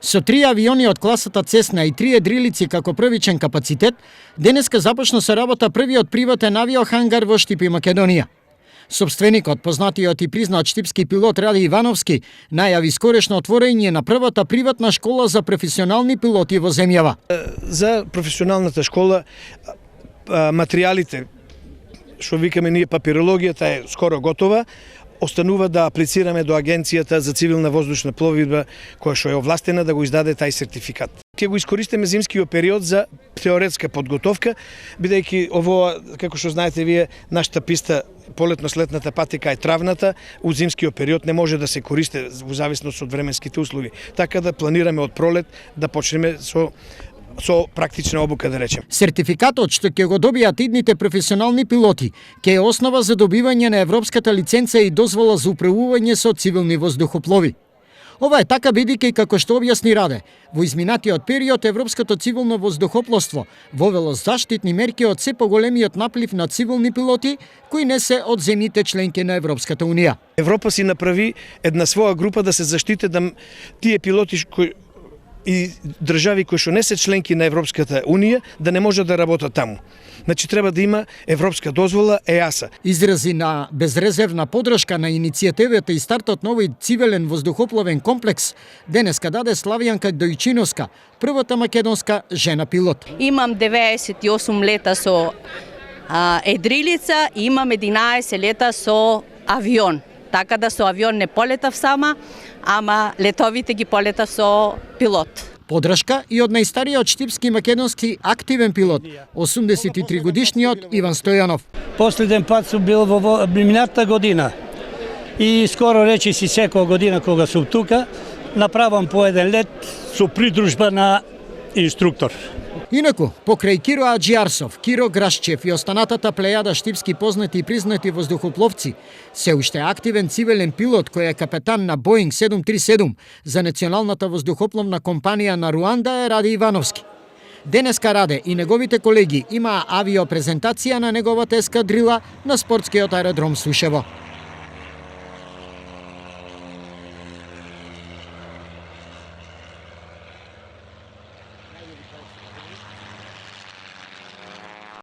Со 3 авиони од класата Цесна и 3 едрилици како првичен капацитет, денеска започна со работа првиот приватен авиохангар во Штип и Македонија. Собственикот, познатиот и признат штипски пилот Ради Ивановски, најави скорешно отворање на првата приватна школа за професионални пилоти во земјава. За професионалната школа материјалите, што викаме ние папирологијата е скоро готова. Останува да аплицираме до Агенцијата за цивилна воздушна пловидба, која што е овластена да го издаде тај сертификат. Ќе го искористиме зимскиот период за теоретска подготовка, бидејќи ово, како што знаете вие, нашата писта, полетно-слетната патика е травната, у зимскиот период не може да се користи во зависност од временските услови. Така да планираме од пролет да почнеме со практична обука, да речем. Сертификатот што ќе го добијат идните професионални пилоти ќе е основа за добивање на европската лиценца и дозвола за управување со цивилни воздухоплови. Ова е така бидејќи, како што објасни Раде, во изминатиот период Европското цивилно воздухопловство вовело заштитни мерки од се поголемиот наплив на цивилни пилоти кои не се од земјите членки на Европската унија. Европа си направи една своја група да се заштите да тие пилоти и држави кои што не се членки на Европската унија да не можат да работат таму. Значи треба да има европска дозвола ЕАСА. Изрази на безрезервна подршка на иницијативата и стартот на овој цивилен воздухопловен комплекс денеска даде Славјанка Дојчиновска, првата македонска жена пилот. Имам 98 лета со едрилица и имам 11 лета со авион. Така да со авион не полетав сама, ама летовите ги полетав со пилот. Подршка и од најстариот штипски македонски активен пилот, 83 годишниот Иван Стојанов. Последен пат сум бил во минатата година и скоро речиси секоја година кога сум тука, направам по еден лет со придружба на инструктор. Инаку, покрај Киро Аџиарсов, Киро Грашчев и останатата плејада штипски познати и признати воздухопловци, се уште активен цивилен пилот кој е капетан на Боинг 737 за националната воздухопловна компанија на Руанда е Ради Ивановски. Денеска Раде и неговите колеги имаа авиопрезентација на неговата ескадрила на спортскиот аеродром Сушево.